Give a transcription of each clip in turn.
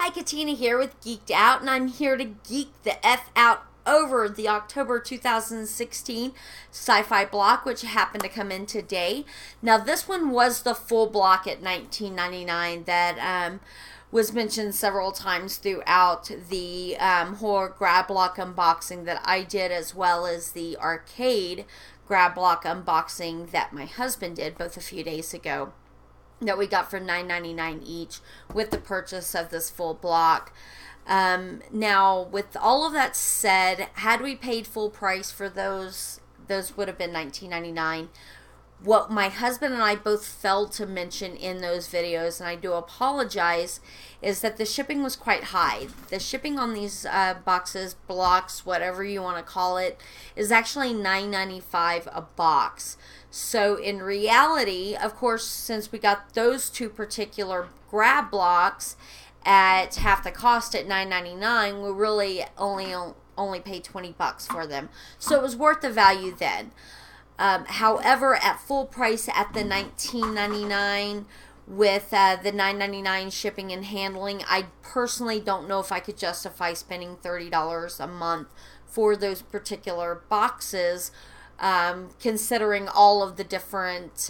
Hi, Catina here with Geeked Out, and I'm here to geek the F out over the October 2016 Sci-Fi block, which happened to come in today. Now, this one was the full block at $19.99 that was mentioned several times throughout the horror grab block unboxing that I did, as well as the arcade grab block unboxing that my husband did both a few days ago, that we got for $9.99 each with the purchase of this full block. Now, with all of that said, had we paid full price for those would have been $19.99. What my husband and I both failed to mention in those videos, and I do apologize, is that the shipping was quite high. The shipping on these boxes, blocks, whatever you want to call it, is actually $9.95 a box. So in reality, of course, since we got those two particular grab blocks at half the cost at $9.99, we really only paid $20 for them. So it was worth the value then. However, at full price at the $19.99 with the $9.99 shipping and handling, I personally don't know if I could justify spending $30 a month for those particular boxes, considering all of the different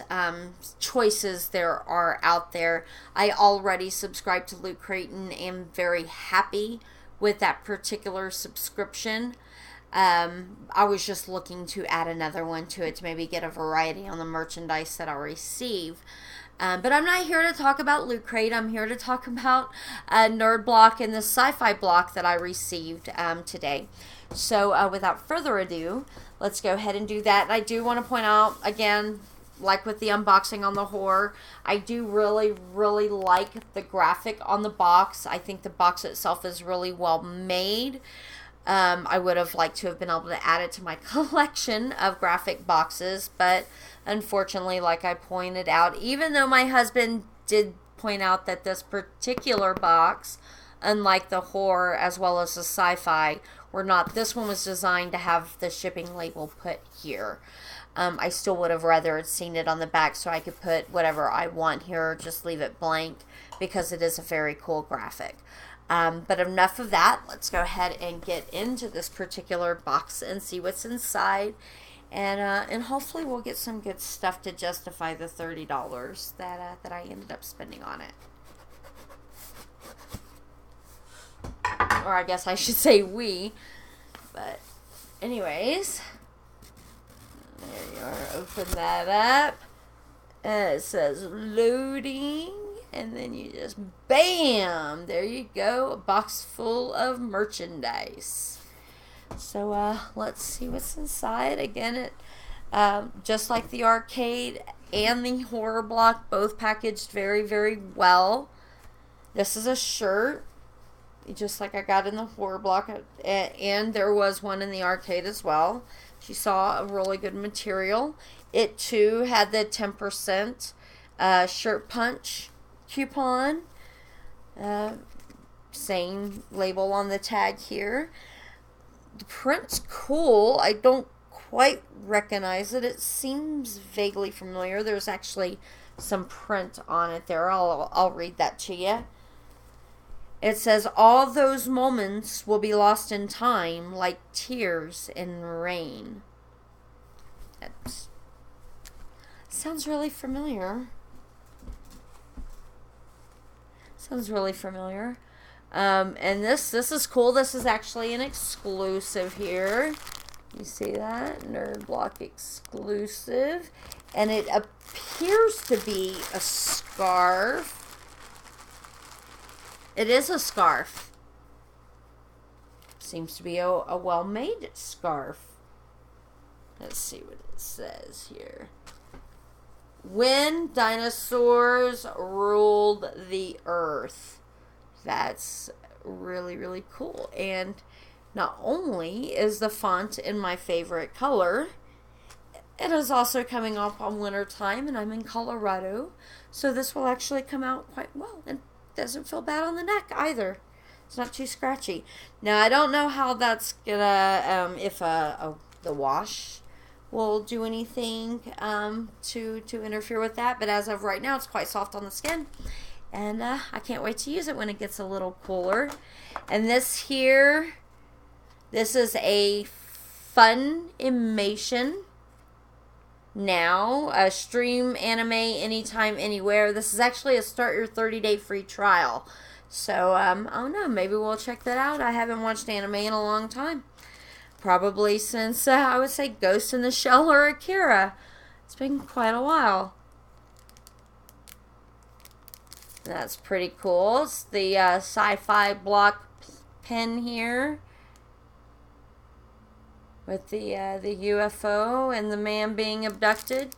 choices there are out there. I already subscribe to Loot Crate and am very happy with that particular subscription. I was just looking to add another one to it to maybe get a variety on the merchandise that I'll receive. But I'm not here to talk about Loot Crate. I'm here to talk about Nerd Block and the Sci-Fi block that I received today. So without further ado, let's go ahead and do that. I do want to point out, again, like with the unboxing on the horror, I do really, really like the graphic on the box. I think the box itself is really well made. I would have liked to have been able to add it to my collection of graphic boxes, but unfortunately, like I pointed out, even though my husband did point out that this particular box, unlike the horror as well as the sci-fi, were not, this one was designed to have the shipping label put here. I still would have rather seen it on the back so I could put whatever I want here, or just leave it blank, because it is a very cool graphic. But enough of that. Let's go ahead and get into this particular box and see what's inside. And hopefully we'll get some good stuff to justify the $30 that I ended up spending on it. Or I guess I should say we. But anyways, there you are. Open that up. And it says loading. And then you just, bam, there you go, a box full of merchandise. So let's see what's inside. Again, it just like the arcade and the horror block, both packaged very, very well. This is a shirt, just like I got in the horror block, and there was one in the arcade as well. She saw a really good material. It too had the 10% shirt punch coupon, same label on the tag here. The print's cool. I don't quite recognize it. It seems vaguely familiar. There's actually some print on it there. I'll read that to you. It says, all those moments will be lost in time like tears in rain. That sounds really familiar. Sounds really familiar. And this is cool. This is actually an exclusive here. You see that? Nerd Block exclusive. And it appears to be a scarf. It is a scarf. Seems to be a well-made scarf. Let's see what it says here. When dinosaurs ruled the earth. That's really, really cool. And not only is the font in my favorite color, it is also coming up on winter time, and I'm in Colorado, so this will actually come out quite well, and doesn't feel bad on the neck either. It's not too scratchy. Now, I don't know how that's gonna, if the wash will do anything to interfere with that, but as of right now, it's quite soft on the skin. And I can't wait to use it when it gets a little cooler. And this here, this is a Funimation now. Stream anime anytime, anywhere. This is actually a start your 30-day free trial. So, I don't know. Maybe we'll check that out. I haven't watched anime in a long time. Probably since, I would say, Ghost in the Shell or Akira. It's been quite a while. That's pretty cool. It's the Sci-Fi block pen here. With the UFO and the man being abducted.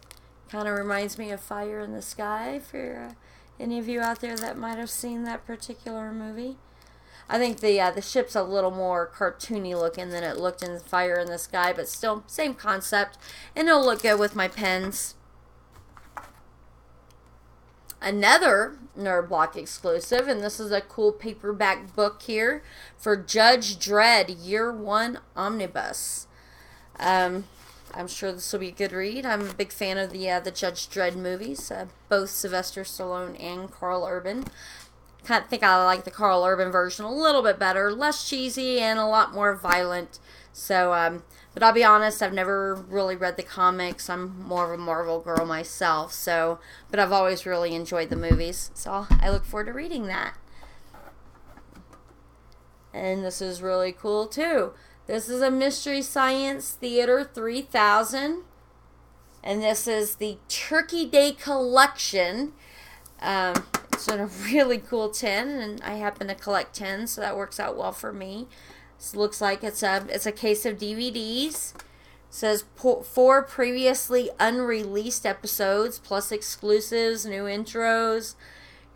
Kind of reminds me of Fire in the Sky for any of you out there that might have seen that particular movie. I think the ship's a little more cartoony looking than it looked in Fire in the Sky, but still same concept, and it'll look good with my pens. Another Nerd Block exclusive, and this is a cool paperback book here for Judge Dredd Year 1 Omnibus. I'm sure this will be a good read. I'm a big fan of the Judge Dredd movies, both Sylvester Stallone and Carl Urban. I think I like the Carl Urban version a little bit better, less cheesy and a lot more violent. So, but I'll be honest, I've never really read the comics. I'm more of a Marvel girl myself. So, but I've always really enjoyed the movies. So I look forward to reading that. And this is really cool too. This is a Mystery Science Theater 3000. And this is the Turkey Day Collection. It's in a really cool tin, and I happen to collect tins, so that works out well for me. This looks like it's a case of DVDs. It says 4 previously unreleased episodes, plus exclusives, new intros,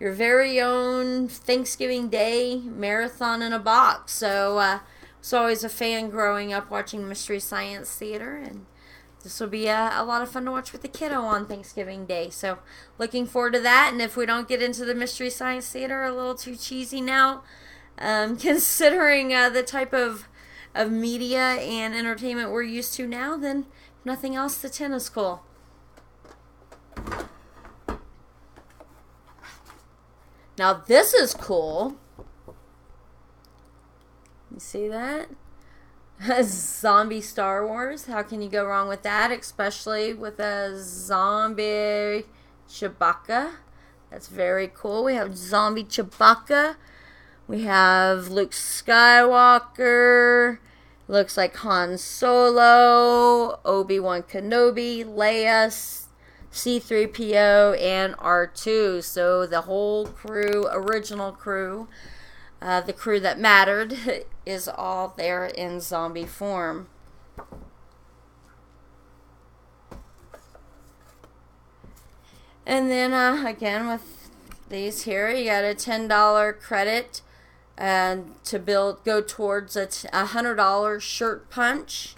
your very own Thanksgiving Day marathon in a box. So, I was always a fan growing up watching Mystery Science Theater, and this will be a lot of fun to watch with the kiddo on Thanksgiving Day. So, looking forward to that. And if we don't get into the Mystery Science Theater, a little too cheesy now, considering the type of media and entertainment we're used to now, then if nothing else, the tin is cool. Now, this is cool. You see that? Zombie Star Wars. How can you go wrong with that? Especially with a zombie Chewbacca. That's very cool. We have zombie Chewbacca. We have Luke Skywalker. Looks like Han Solo, Obi-Wan Kenobi, Leia, C-3PO, and R2. So the whole crew, original crew, the crew that mattered, is all there in zombie form. And then again with these here, you got a $10 credit to go towards a $100 shirt punch.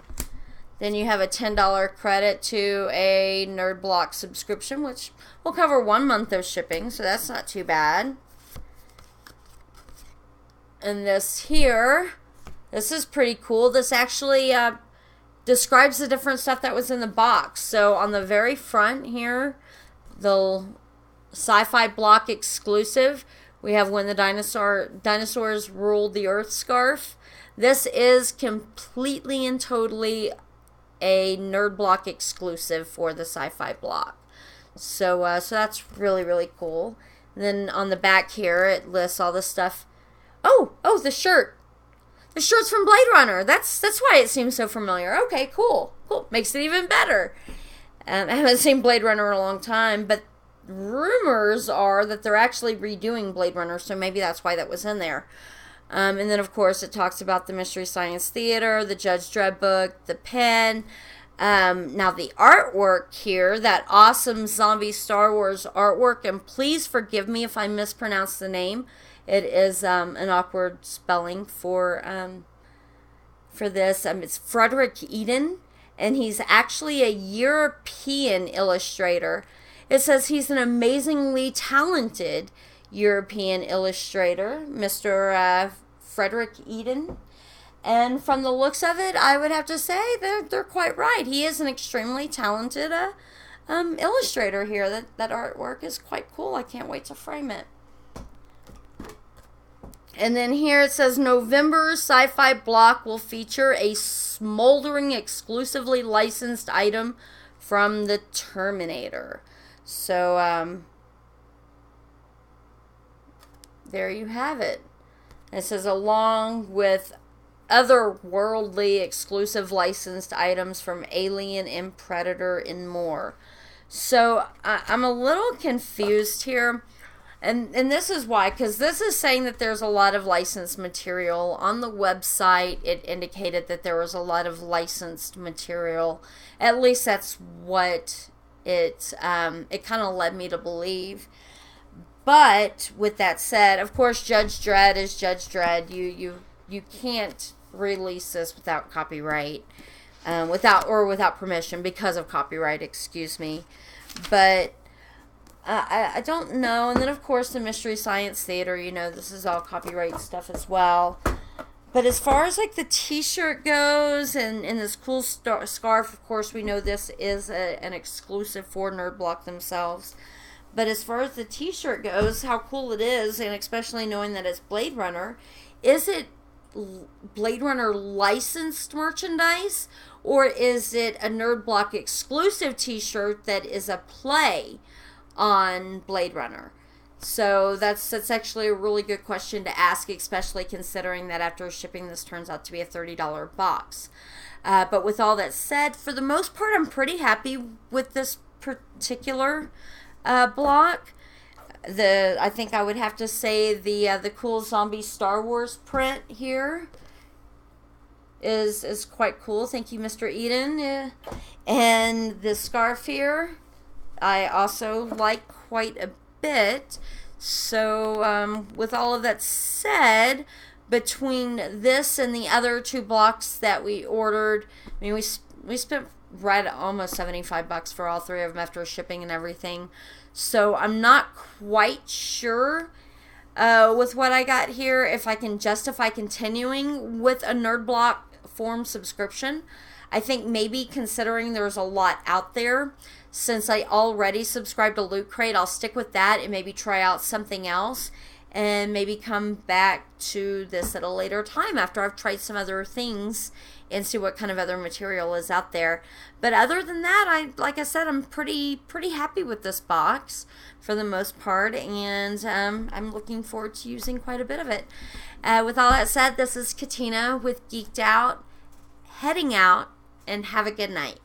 Then you have a $10 credit to a Nerd Block subscription, which will cover 1 month of shipping, so that's not too bad. And this here, this is pretty cool. This actually describes the different stuff that was in the box. So on the very front here, the Sci-Fi block exclusive, we have When the Dinosaurs Ruled the Earth scarf. This is completely and totally a Nerd Block exclusive for the Sci-Fi block. So so that's really, really cool. And then on the back here, it lists all the stuff. Oh, the shirt. The shirt's from Blade Runner. That's why it seems so familiar. Okay, cool. Makes it even better. I haven't seen Blade Runner in a long time, but rumors are that they're actually redoing Blade Runner, so maybe that's why that was in there. And then, of course, it talks about the Mystery Science Theater, the Judge Dredd book, the pen. Now, the artwork here, that awesome zombie Star Wars artwork, and please forgive me if I mispronounce the name. It is an awkward spelling for this. It's Frederick Eden, and he's actually a European illustrator. It says he's an amazingly talented European illustrator, Mr. Frederick Eden. And from the looks of it, I would have to say they're quite right. He is an extremely talented illustrator here. That artwork is quite cool. I can't wait to frame it. And then here it says November Sci-Fi block will feature a smoldering exclusively licensed item from the Terminator. So there you have it. It says along with otherworldly exclusive licensed items from Alien and Predator and more. So I'm a little confused here. And this is why, because this is saying that there's a lot of licensed material. On the website, it indicated that there was a lot of licensed material. At least that's what it kind of led me to believe. But with that said, of course, Judge Dredd is Judge Dredd. You can't release this without copyright, without permission because of copyright. Excuse me, but. I don't know. And then, of course, the Mystery Science Theater, you know, this is all copyright stuff as well. But as far as, like, the t-shirt goes and this cool scarf, of course, we know this is an exclusive for Nerd Block themselves. But as far as the t-shirt goes, how cool it is, and especially knowing that it's Blade Runner, is it Blade Runner licensed merchandise? Or is it a Nerd Block exclusive t-shirt that is a play on Blade Runner? So that's actually a really good question to ask, especially considering that after shipping this turns out to be a $30 box. But with all that said, for the most part, I'm pretty happy with this particular block. I think I would have to say the cool zombie Star Wars print here is quite cool. Thank you, Mr. Eden. And the scarf here, I also like quite a bit. So with all of that said, between this and the other two blocks that we ordered, I mean, we spent right at almost $75 for all three of them after shipping and everything. So I'm not quite sure with what I got here if I can justify continuing with a Nerd Block form subscription. I think maybe considering there's a lot out there, since I already subscribed to Loot Crate, I'll stick with that and maybe try out something else and maybe come back to this at a later time after I've tried some other things and see what kind of other material is out there. But other than that, like I said, I'm pretty happy with this box for the most part, and I'm looking forward to using quite a bit of it. With all that said, this is Catina with Geeked Out, heading out, and have a good night.